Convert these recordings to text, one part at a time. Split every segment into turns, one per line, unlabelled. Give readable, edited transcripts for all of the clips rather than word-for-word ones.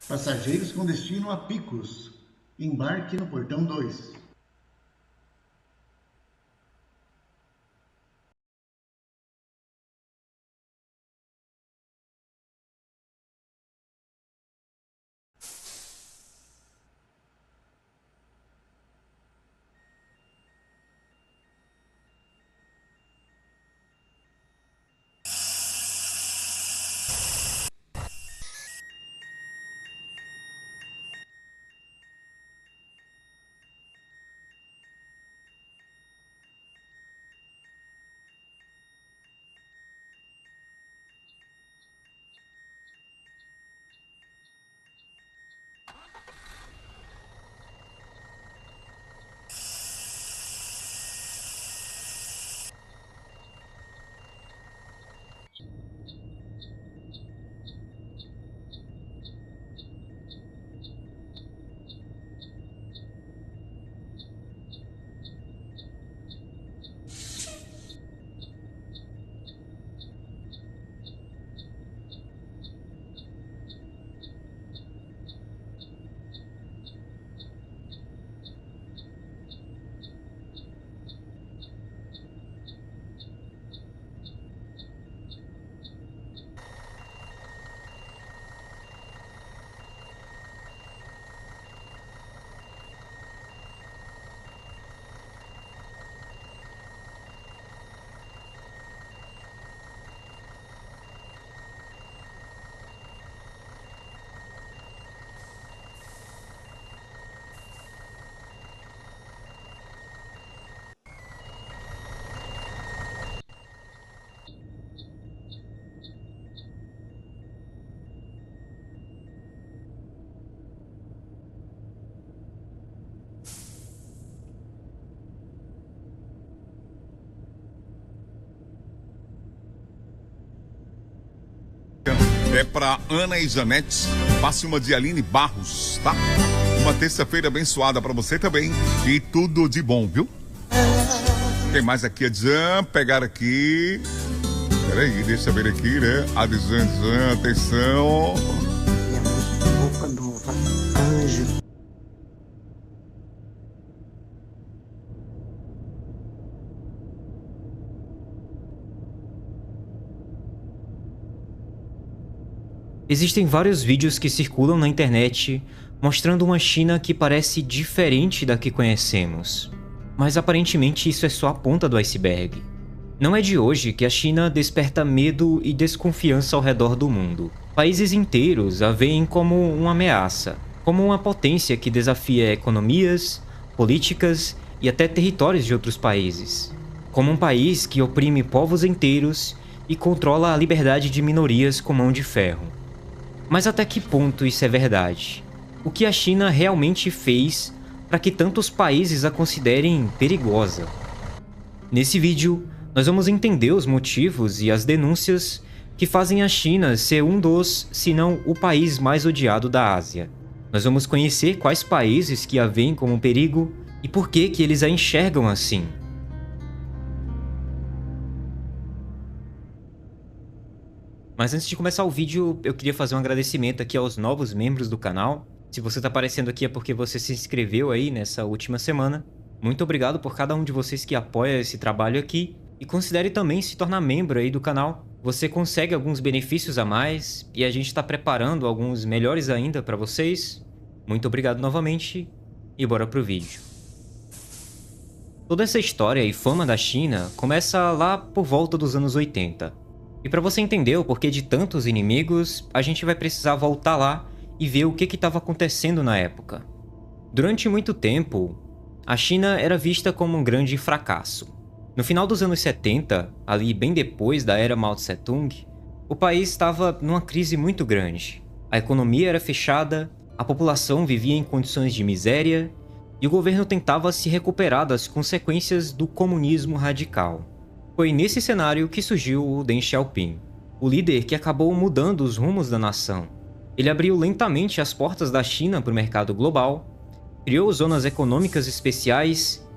Passageiros com destino a Picos. Embarque no portão 2.
É para Ana e Janete. Passe uma de Aline Barros, tá? Uma terça-feira abençoada para você também. E tudo de bom, viu? Tem mais aqui, Adjan. Pegar aqui. Peraí, deixa eu ver aqui, né? Adjan, atenção.
Minha roupa nova, anjo.
Existem vários vídeos que circulam na internet mostrando uma China que parece diferente da que conhecemos. Mas aparentemente isso é só a ponta do iceberg. Não é de hoje que a China desperta medo e desconfiança ao redor do mundo. Países inteiros a veem como uma ameaça, como uma potência que desafia economias, políticas e até territórios de outros países. Como um país que oprime povos inteiros e controla a liberdade de minorias com mão de ferro. Mas até que ponto isso é verdade? O que a China realmente fez para que tantos países a considerem perigosa? Nesse vídeo, nós vamos entender os motivos e as denúncias que fazem a China ser um dos, se não o país mais odiado da Ásia. Nós vamos conhecer quais países que a veem como um perigo e por que eles a enxergam assim. Mas antes de começar o vídeo, eu queria fazer um agradecimento aqui aos novos membros do canal. Se você está aparecendo aqui é porque você se inscreveu aí nessa última semana. Muito obrigado por cada um de vocês que apoia esse trabalho aqui. E considere também se tornar membro aí do canal. Você consegue alguns benefícios a mais e a gente está preparando alguns melhores ainda para vocês. Muito obrigado novamente e bora pro vídeo. Toda essa história e fama da China começa lá por volta dos anos 80. E para você entender o porquê de tantos inimigos, a gente vai precisar voltar lá e ver o que estava acontecendo na época. Durante muito tempo, a China era vista como um grande fracasso. No final dos anos 70, ali bem depois da era Mao Tse-tung, o país estava numa crise muito grande. A economia era fechada, a população vivia em condições de miséria e o governo tentava se recuperar das consequências do comunismo radical. Foi nesse cenário que surgiu o Deng Xiaoping, o líder que acabou mudando os rumos da nação. Ele abriu lentamente as portas da China para o mercado global, criou zonas econômicas especiais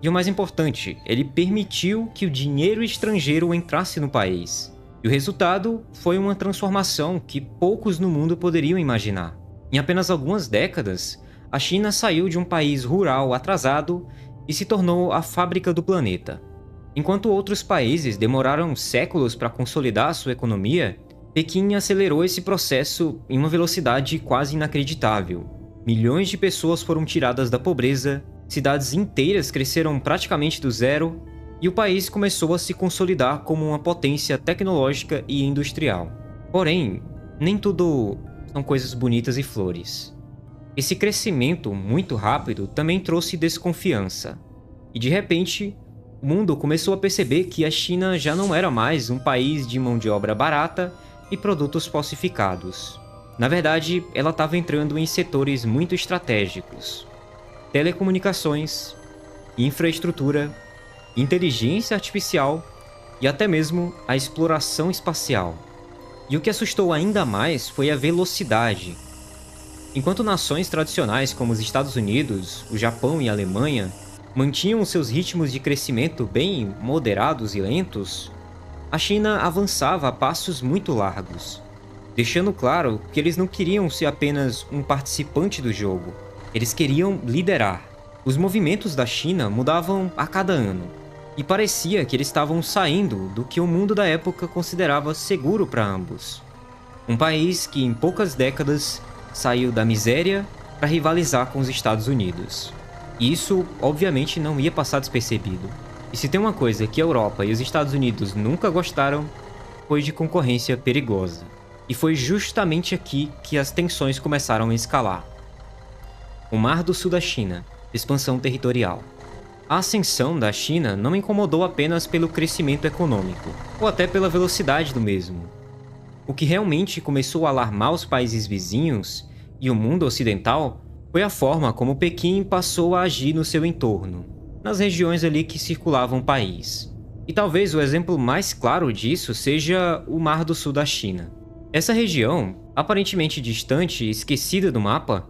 e, o mais importante, ele permitiu que o dinheiro estrangeiro entrasse no país. E o resultado foi uma transformação que poucos no mundo poderiam imaginar. Em apenas algumas décadas, a China saiu de um país rural atrasado e se tornou a fábrica do planeta. Enquanto outros países demoraram séculos para consolidar sua economia, Pequim acelerou esse processo em uma velocidade quase inacreditável. Milhões de pessoas foram tiradas da pobreza, cidades inteiras cresceram praticamente do zero, e o país começou a se consolidar como uma potência tecnológica e industrial. Porém, nem tudo são coisas bonitas e flores. Esse crescimento muito rápido também trouxe desconfiança. E de repente, o mundo começou a perceber que a China já não era mais um país de mão de obra barata e produtos falsificados. Na verdade, ela estava entrando em setores muito estratégicos: telecomunicações, infraestrutura, inteligência artificial e até mesmo a exploração espacial. E o que assustou ainda mais foi a velocidade. Enquanto nações tradicionais como os Estados Unidos, o Japão e a Alemanha mantinham seus ritmos de crescimento bem moderados e lentos, a China avançava a passos muito largos, deixando claro que eles não queriam ser apenas um participante do jogo, eles queriam liderar. Os movimentos da China mudavam a cada ano, e parecia que eles estavam saindo do que o mundo da época considerava seguro para ambos. Um país que em poucas décadas saiu da miséria para rivalizar com os Estados Unidos. E isso, obviamente, não ia passar despercebido. E se tem uma coisa que a Europa e os Estados Unidos nunca gostaram, foi de concorrência perigosa. E foi justamente aqui que as tensões começaram a escalar. O Mar do Sul da China, expansão territorial. A ascensão da China não incomodou apenas pelo crescimento econômico, ou até pela velocidade do mesmo. O que realmente começou a alarmar os países vizinhos e o mundo ocidental foi a forma como Pequim passou a agir no seu entorno, nas regiões ali que circulavam o país. E talvez o exemplo mais claro disso seja o Mar do Sul da China. Essa região, aparentemente distante e esquecida do mapa,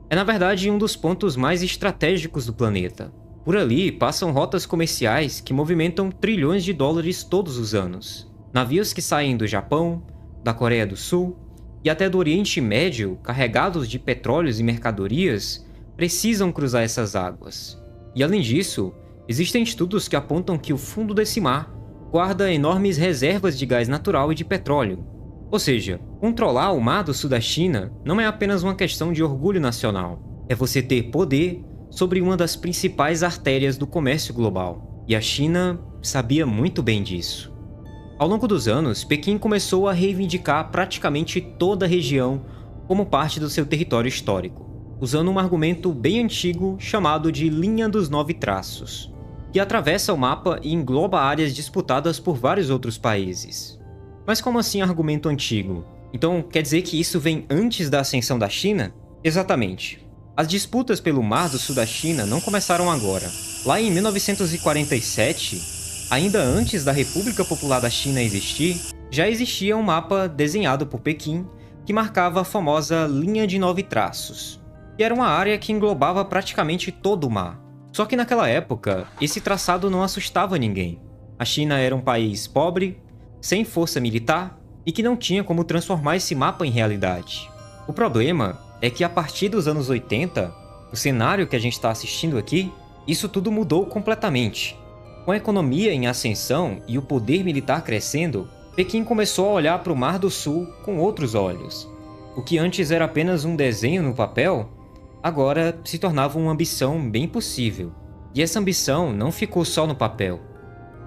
é na verdade um dos pontos mais estratégicos do planeta. Por ali passam rotas comerciais que movimentam trilhões de dólares todos os anos. Navios que saem do Japão, da Coreia do Sul e até do Oriente Médio, carregados de petróleos e mercadorias, precisam cruzar essas águas. E além disso, existem estudos que apontam que o fundo desse mar guarda enormes reservas de gás natural e de petróleo. Ou seja, controlar o Mar do Sul da China não é apenas uma questão de orgulho nacional, é você ter poder sobre uma das principais artérias do comércio global. E a China sabia muito bem disso. Ao longo dos anos, Pequim começou a reivindicar praticamente toda a região como parte do seu território histórico, usando um argumento bem antigo chamado de Linha dos 9 Traços, que atravessa o mapa e engloba áreas disputadas por vários outros países. Mas como assim argumento antigo? Então quer dizer que isso vem antes da ascensão da China? Exatamente. As disputas pelo Mar do Sul da China não começaram agora. Lá em 1947, ainda antes da República Popular da China existir, já existia um mapa desenhado por Pequim que marcava a famosa Linha de 9 Traços, que era uma área que englobava praticamente todo o mar. Só que naquela época, esse traçado não assustava ninguém. A China era um país pobre, sem força militar e que não tinha como transformar esse mapa em realidade. O problema é que a partir dos anos 80, o cenário que a gente está assistindo aqui, isso tudo mudou completamente. Com a economia em ascensão e o poder militar crescendo, Pequim começou a olhar para o Mar do Sul com outros olhos. O que antes era apenas um desenho no papel, agora se tornava uma ambição bem possível. E essa ambição não ficou só no papel.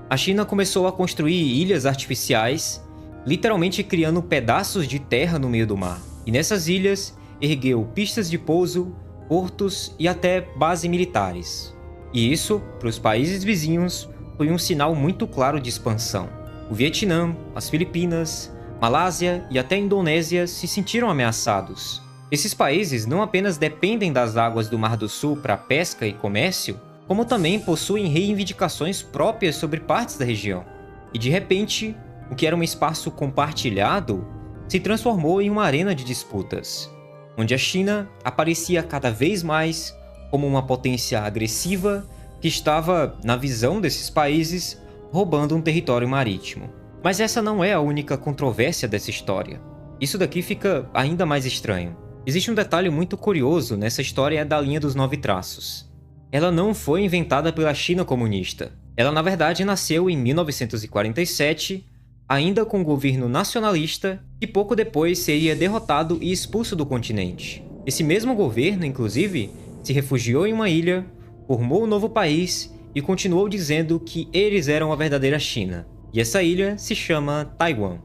A China começou a construir ilhas artificiais, literalmente criando pedaços de terra no meio do mar. E nessas ilhas, ergueu pistas de pouso, portos e até bases militares. E isso, para os países vizinhos, foi um sinal muito claro de expansão. O Vietnã, as Filipinas, Malásia e até a Indonésia se sentiram ameaçados. Esses países não apenas dependem das águas do Mar do Sul para pesca e comércio, como também possuem reivindicações próprias sobre partes da região. E de repente, o que era um espaço compartilhado se transformou em uma arena de disputas, onde a China aparecia cada vez mais como uma potência agressiva que estava, na visão desses países, roubando um território marítimo. Mas essa não é a única controvérsia dessa história. Isso daqui fica ainda mais estranho. Existe um detalhe muito curioso nessa história da linha dos 9 traços. Ela não foi inventada pela China comunista. Ela, na verdade, nasceu em 1947, ainda com um governo nacionalista, que pouco depois seria derrotado e expulso do continente. Esse mesmo governo, inclusive, se refugiou em uma ilha, formou um novo país e continuou dizendo que eles eram a verdadeira China. E essa ilha se chama Taiwan.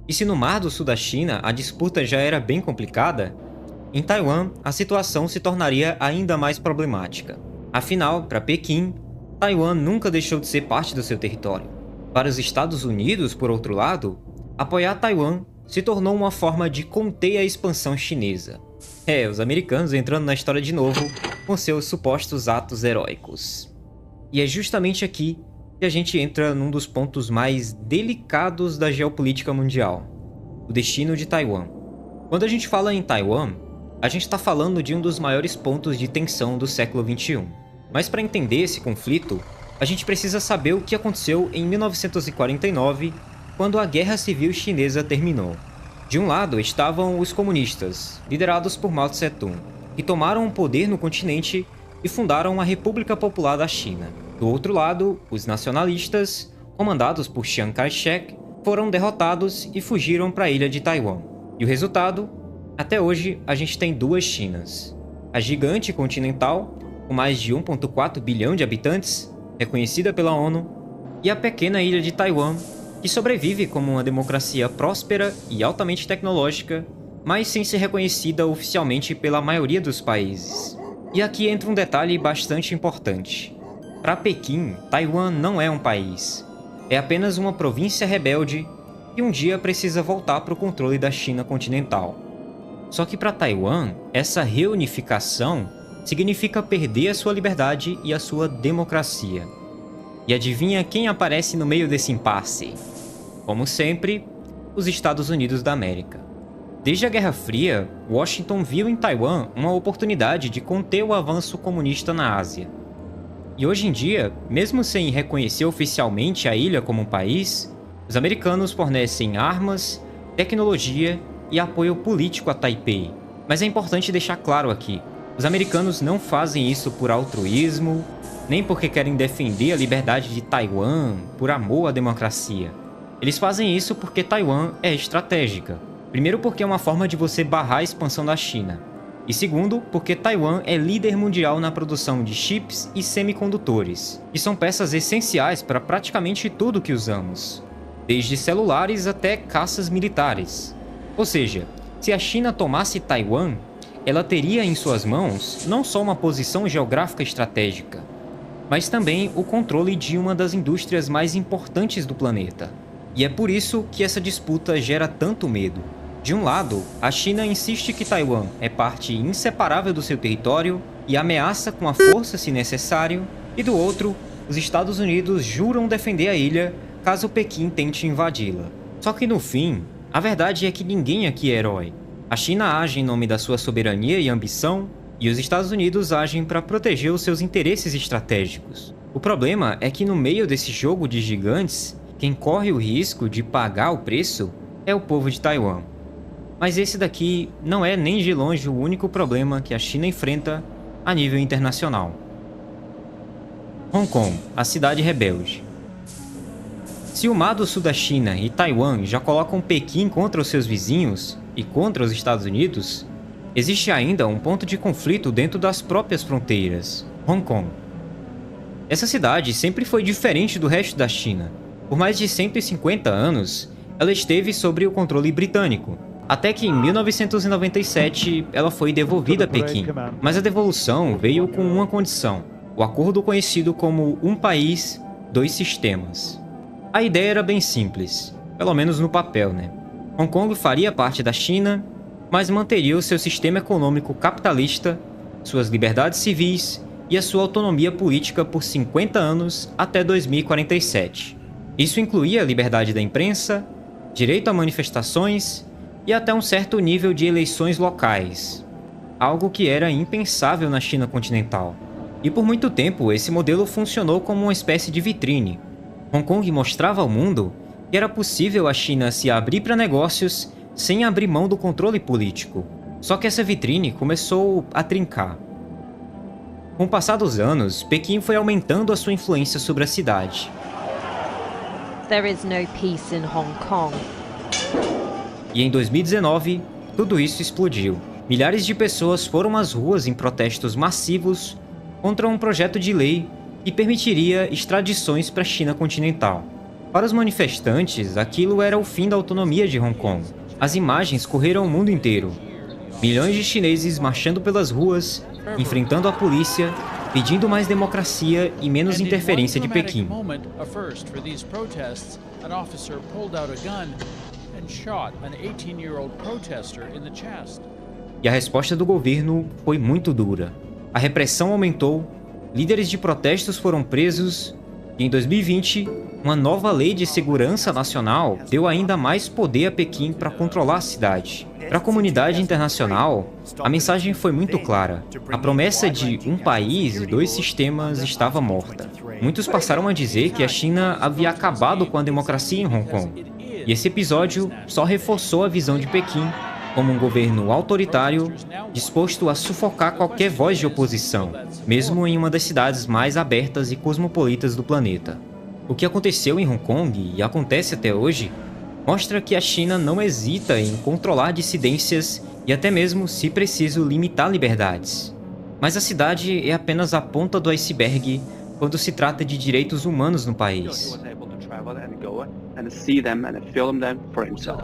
E se no Mar do Sul da China a disputa já era bem complicada, em Taiwan a situação se tornaria ainda mais problemática. Afinal, para Pequim, Taiwan nunca deixou de ser parte do seu território. Para os Estados Unidos, por outro lado, apoiar Taiwan se tornou uma forma de conter a expansão chinesa. Os americanos entrando na história de novo com seus supostos atos heróicos. E é justamente aqui que a gente entra num dos pontos mais delicados da geopolítica mundial: o destino de Taiwan. Quando a gente fala em Taiwan, a gente está falando de um dos maiores pontos de tensão do século XXI. Mas para entender esse conflito, a gente precisa saber o que aconteceu em 1949, quando a Guerra Civil Chinesa terminou. De um lado estavam os comunistas, liderados por Mao Tse-tung, que tomaram o poder no continente e fundaram a República Popular da China. Do outro lado, os nacionalistas, comandados por Chiang Kai-shek, foram derrotados e fugiram para a ilha de Taiwan. E o resultado? Até hoje, a gente tem duas Chinas. A gigante continental, com mais de 1,4 bilhão de habitantes, reconhecida pela ONU, e a pequena ilha de Taiwan, que sobrevive como uma democracia próspera e altamente tecnológica, mas sem ser reconhecida oficialmente pela maioria dos países. E aqui entra um detalhe bastante importante. Para Pequim, Taiwan não é um país. É apenas uma província rebelde que um dia precisa voltar para o controle da China continental. Só que para Taiwan, essa reunificação significa perder a sua liberdade e a sua democracia. E adivinha quem aparece no meio desse impasse? Como sempre, os Estados Unidos da América. Desde a Guerra Fria, Washington viu em Taiwan uma oportunidade de conter o avanço comunista na Ásia. E hoje em dia, mesmo sem reconhecer oficialmente a ilha como um país, os americanos fornecem armas, tecnologia e apoio político a Taipei. Mas é importante deixar claro aqui, os americanos não fazem isso por altruísmo, nem porque querem defender a liberdade de Taiwan, por amor à democracia. Eles fazem isso porque Taiwan é estratégica. Primeiro porque é uma forma de você barrar a expansão da China. E segundo, porque Taiwan é líder mundial na produção de chips e semicondutores, que são peças essenciais para praticamente tudo que usamos, desde celulares até caças militares. Ou seja, se a China tomasse Taiwan, ela teria em suas mãos não só uma posição geográfica estratégica, mas também o controle de uma das indústrias mais importantes do planeta. E é por isso que essa disputa gera tanto medo. De um lado, a China insiste que Taiwan é parte inseparável do seu território e ameaça com a força se necessário, e do outro, os Estados Unidos juram defender a ilha caso Pequim tente invadi-la. Só que no fim, a verdade é que ninguém aqui é herói. A China age em nome da sua soberania e ambição, e os Estados Unidos agem para proteger os seus interesses estratégicos. O problema é que no meio desse jogo de gigantes, quem corre o risco de pagar o preço é o povo de Taiwan. Mas esse daqui não é nem de longe o único problema que a China enfrenta a nível internacional. Hong Kong, a cidade rebelde. Se o Mar do Sul da China e Taiwan já colocam Pequim contra os seus vizinhos e contra os Estados Unidos, existe ainda um ponto de conflito dentro das próprias fronteiras: Hong Kong. Essa cidade sempre foi diferente do resto da China. Por mais de 150 anos, ela esteve sob o controle britânico, até que em 1997 ela foi devolvida a Pequim. Mas a devolução veio com uma condição: o acordo conhecido como Um País, Dois Sistemas. A ideia era bem simples, pelo menos no papel, né? Hong Kong faria parte da China, mas manteria o seu sistema econômico capitalista, suas liberdades civis e a sua autonomia política por 50 anos até 2047. Isso incluía a liberdade da imprensa, direito a manifestações e até um certo nível de eleições locais, algo que era impensável na China continental. E por muito tempo esse modelo funcionou como uma espécie de vitrine. Hong Kong mostrava ao mundo que era possível a China se abrir para negócios sem abrir mão do controle político. Só que essa vitrine começou a trincar. Com o passar dos anos, Pequim foi aumentando a sua influência sobre a cidade.
There is no peace in Hong Kong.
E em 2019, tudo isso explodiu. Milhares de pessoas foram às ruas em protestos massivos contra um projeto de lei que permitiria extradições para a China continental. Para os manifestantes, aquilo era o fim da autonomia de Hong Kong. As imagens correram o mundo inteiro. Milhões de chineses marchando pelas ruas, enfrentando a polícia, pedindo mais democracia e menos interferência de Pequim. E a resposta do governo foi muito dura. A repressão aumentou, líderes de protestos foram presos, e em 2020, uma nova lei de segurança nacional deu ainda mais poder a Pequim para controlar a cidade. Para a comunidade internacional, a mensagem foi muito clara. A promessa de um país e dois sistemas estava morta. Muitos passaram a dizer que a China havia acabado com a democracia em Hong Kong. E esse episódio só reforçou a visão de Pequim como um governo autoritário, disposto a sufocar qualquer voz de oposição, mesmo em uma das cidades mais abertas e cosmopolitas do planeta. O que aconteceu em Hong Kong, e acontece até hoje, mostra que a China não hesita em controlar dissidências e até mesmo, se preciso, limitar liberdades. Mas a cidade é apenas a ponta do iceberg quando se trata de direitos humanos no país.
And see them and film them for himself.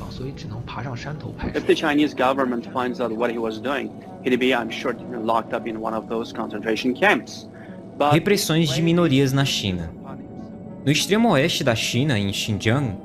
If the Chinese government finds out what he was doing, he'd be, I'm sure, locked up in one of those concentration camps. But...
Repressões de minorias na China. No extremo oeste da China, em Xinjiang,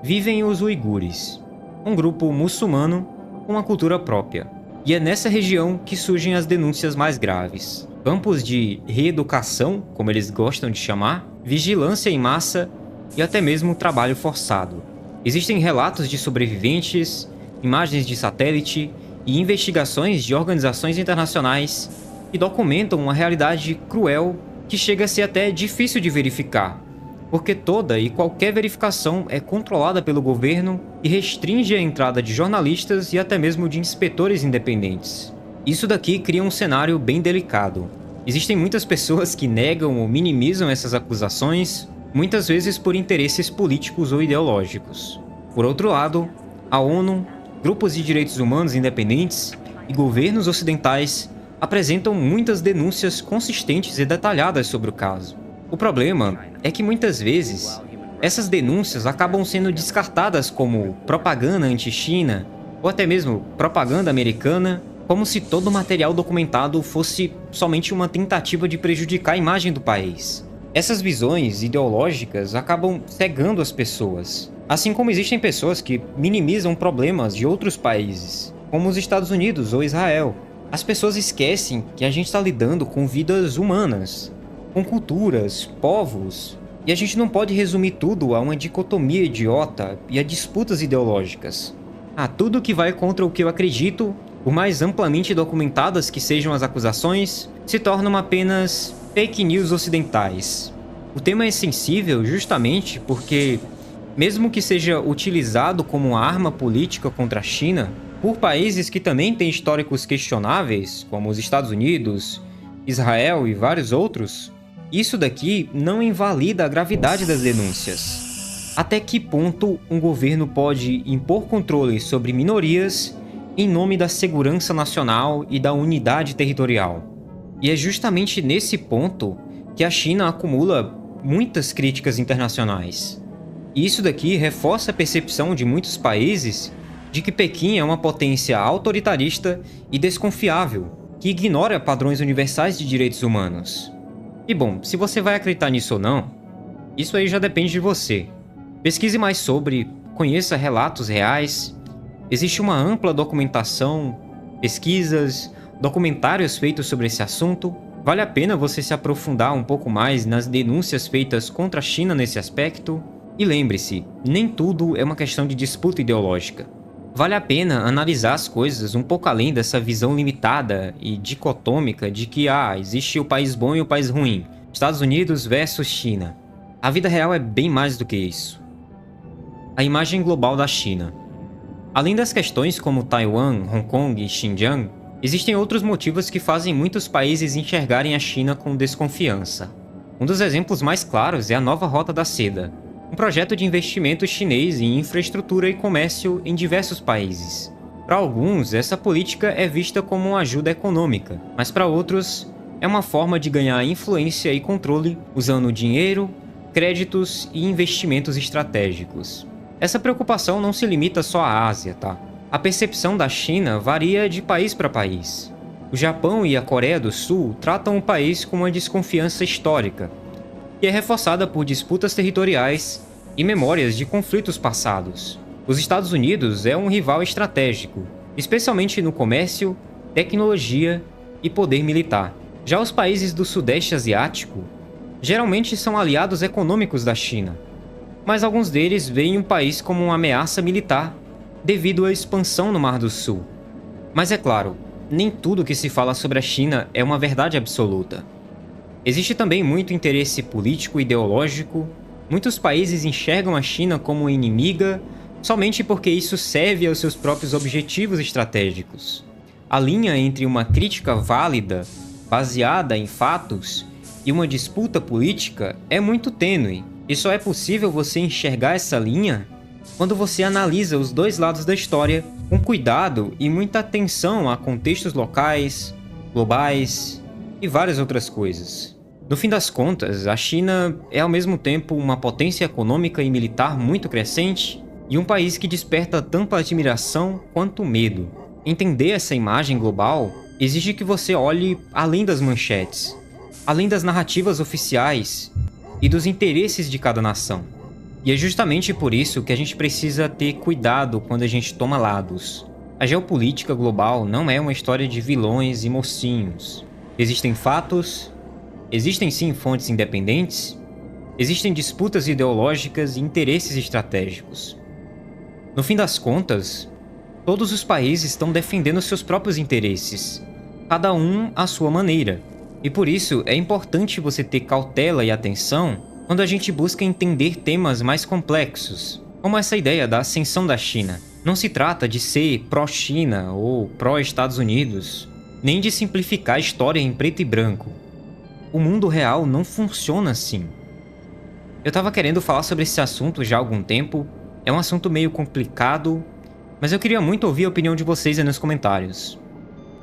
vivem os uigures, um grupo muçulmano com uma cultura própria. E é nessa região que surgem as denúncias mais graves. Campos de reeducação, como eles gostam de chamar, vigilância em massa e até mesmo trabalho forçado. Existem relatos de sobreviventes, imagens de satélite e investigações de organizações internacionais que documentam uma realidade cruel que chega a ser até difícil de verificar, porque toda e qualquer verificação é controlada pelo governo e restringe a entrada de jornalistas e até mesmo de inspetores independentes. Isso daqui cria um cenário bem delicado. Existem muitas pessoas que negam ou minimizam essas acusações, muitas vezes por interesses políticos ou ideológicos. Por outro lado, a ONU, grupos de direitos humanos independentes e governos ocidentais apresentam muitas denúncias consistentes e detalhadas sobre o caso. O problema é que muitas vezes essas denúncias acabam sendo descartadas como propaganda anti-China ou até mesmo propaganda americana, como se todo o material documentado fosse somente uma tentativa de prejudicar a imagem do país. Essas visões ideológicas acabam cegando as pessoas, assim como existem pessoas que minimizam problemas de outros países, como os Estados Unidos ou Israel. As pessoas esquecem que a gente está lidando com vidas humanas, com culturas, povos, e a gente não pode resumir tudo a uma dicotomia idiota e a disputas ideológicas. Tudo que vai contra o que eu acredito, por mais amplamente documentadas que sejam as acusações, se tornam apenas fake news ocidentais. O tema é sensível justamente porque, mesmo que seja utilizado como uma arma política contra a China, por países que também têm históricos questionáveis, como os Estados Unidos, Israel e vários outros, isso daqui não invalida a gravidade das denúncias. Até que ponto um governo pode impor controles sobre minorias em nome da segurança nacional e da unidade territorial? E é justamente nesse ponto que a China acumula muitas críticas internacionais. E isso daqui reforça a percepção de muitos países de que Pequim é uma potência autoritarista e desconfiável, que ignora padrões universais de direitos humanos. E bom, se você vai acreditar nisso ou não, isso aí já depende de você. Pesquise mais sobre, conheça relatos reais. Existe uma ampla documentação, pesquisas, documentários feitos sobre esse assunto. Vale a pena você se aprofundar um pouco mais nas denúncias feitas contra a China nesse aspecto. E lembre-se, nem tudo é uma questão de disputa ideológica. Vale a pena analisar as coisas um pouco além dessa visão limitada e dicotômica de que existe o país bom e o país ruim, Estados Unidos versus China. A vida real é bem mais do que isso. A imagem global da China. Além das questões como Taiwan, Hong Kong e Xinjiang, existem outros motivos que fazem muitos países enxergarem a China com desconfiança. Um dos exemplos mais claros é a Nova Rota da Seda, um projeto de investimento chinês em infraestrutura e comércio em diversos países. Para alguns, essa política é vista como uma ajuda econômica, mas para outros, é uma forma de ganhar influência e controle usando dinheiro, créditos e investimentos estratégicos. Essa preocupação não se limita só à Ásia, tá? A percepção da China varia de país para país. O Japão e a Coreia do Sul tratam o país com uma desconfiança histórica, que é reforçada por disputas territoriais e memórias de conflitos passados. Os Estados Unidos é um rival estratégico, especialmente no comércio, tecnologia e poder militar. Já os países do Sudeste Asiático geralmente são aliados econômicos da China, mas alguns deles veem o país como uma ameaça militar devido à expansão no Mar do Sul. Mas é claro, nem tudo que se fala sobre a China é uma verdade absoluta. Existe também muito interesse político e ideológico. Muitos países enxergam a China como inimiga somente porque isso serve aos seus próprios objetivos estratégicos. A linha entre uma crítica válida, baseada em fatos, e uma disputa política é muito tênue, e só é possível você enxergar essa linha quando você analisa os dois lados da história com cuidado e muita atenção a contextos locais, globais e várias outras coisas. No fim das contas, a China é ao mesmo tempo uma potência econômica e militar muito crescente e um país que desperta tanto admiração quanto medo. Entender essa imagem global exige que você olhe além das manchetes, além das narrativas oficiais e dos interesses de cada nação. E é justamente por isso que a gente precisa ter cuidado quando a gente toma lados. A geopolítica global não é uma história de vilões e mocinhos. Existem fatos, existem sim fontes independentes, existem disputas ideológicas e interesses estratégicos. No fim das contas, todos os países estão defendendo seus próprios interesses, cada um à sua maneira. E por isso é importante você ter cautela e atenção quando a gente busca entender temas mais complexos, como essa ideia da ascensão da China. Não se trata de ser pró-China ou pró-Estados Unidos, nem de simplificar a história em preto e branco. O mundo real não funciona assim. Eu tava querendo falar sobre esse assunto já há algum tempo, é um assunto meio complicado, mas eu queria muito ouvir a opinião de vocês aí nos comentários.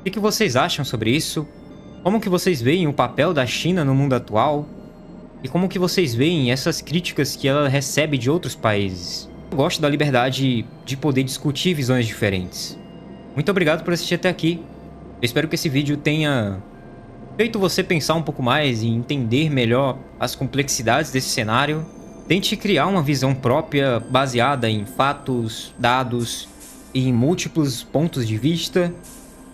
O que vocês acham sobre isso? Como que vocês veem o papel da China no mundo atual? E como que vocês veem essas críticas que ela recebe de outros países? Eu gosto da liberdade de poder discutir visões diferentes. Muito obrigado por assistir até aqui. Eu espero que esse vídeo tenha feito você pensar um pouco mais e entender melhor as complexidades desse cenário. Tente criar uma visão própria baseada em fatos, dados e em múltiplos pontos de vista.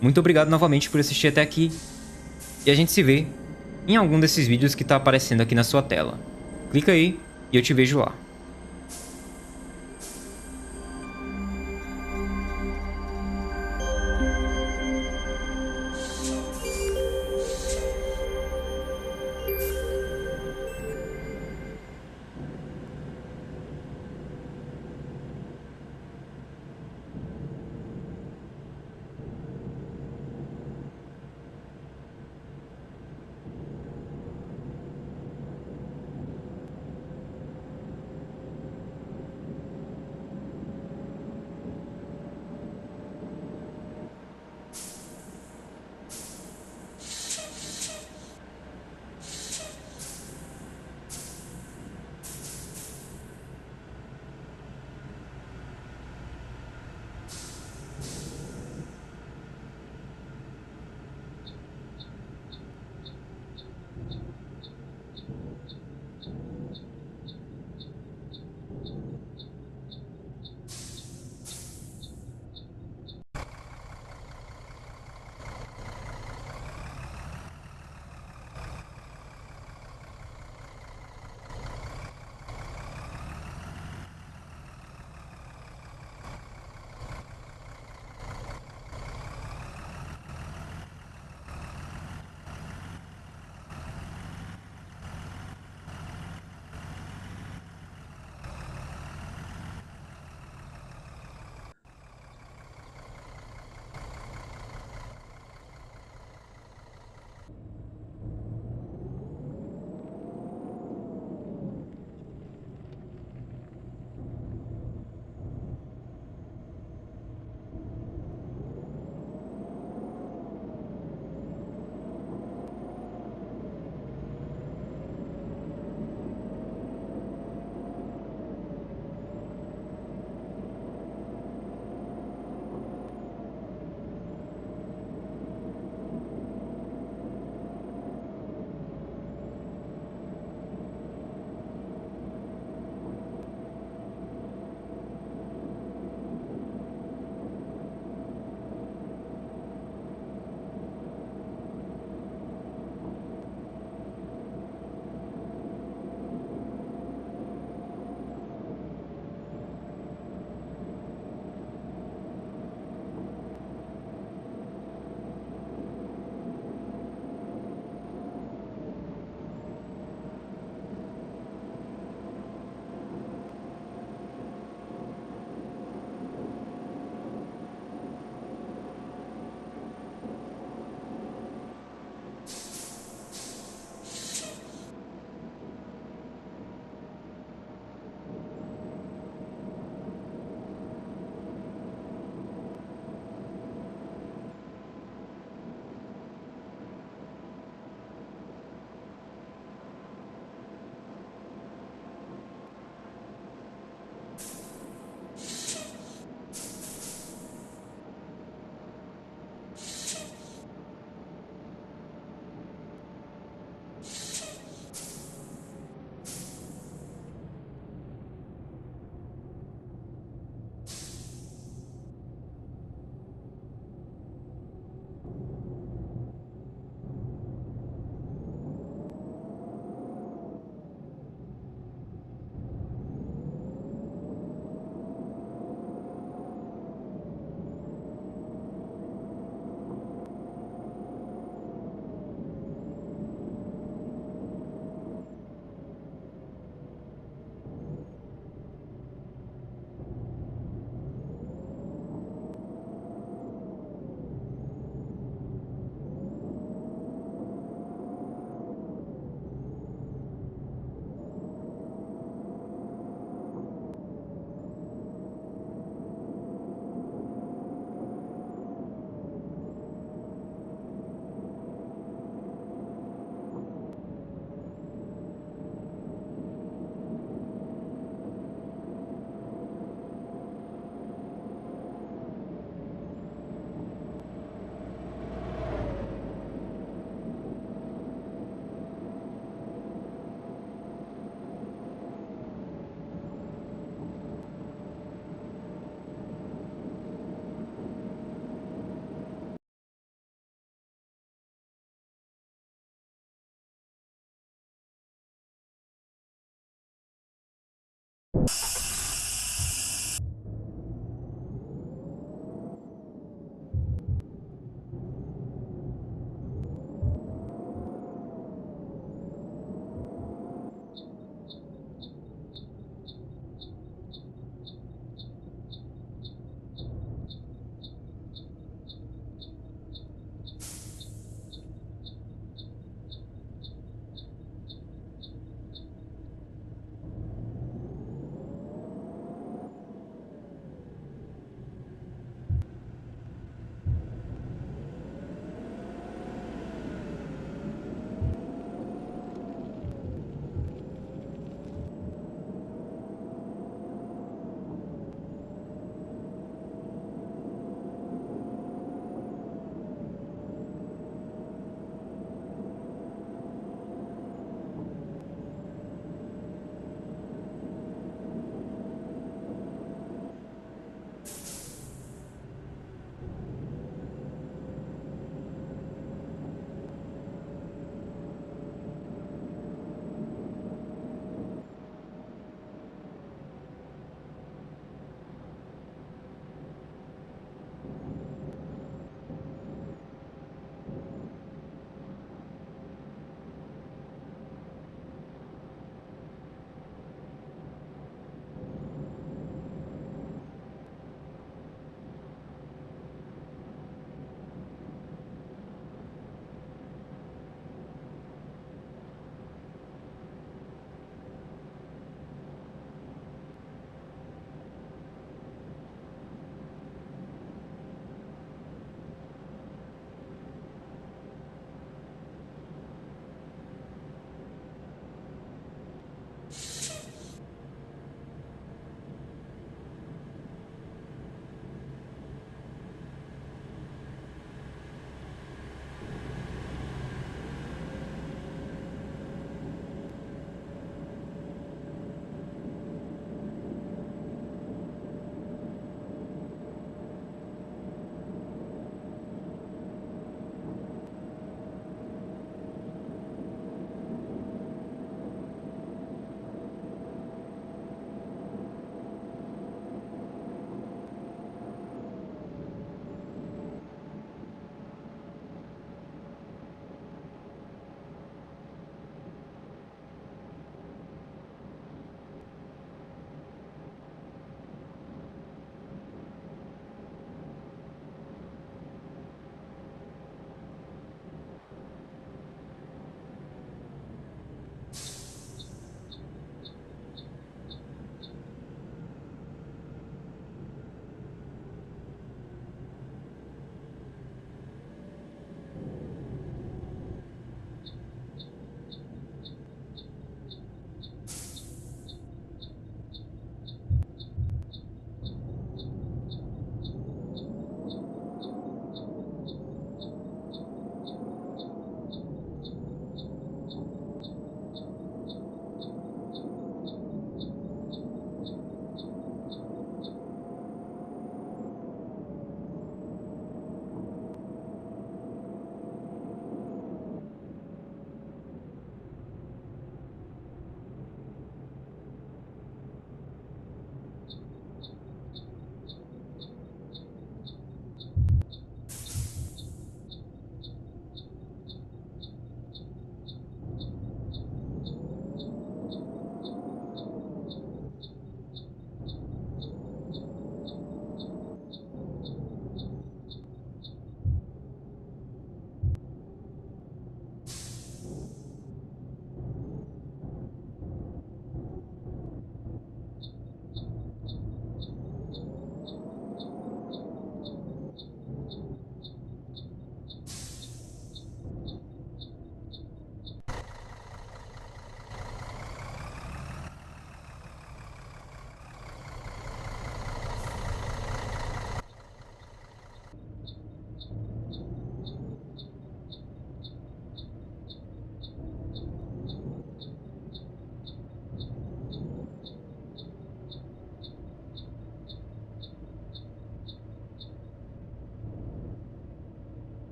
Muito obrigado novamente por assistir até aqui. E a gente se vê em algum desses vídeos que está aparecendo aqui na sua tela. Clica aí e eu te vejo lá.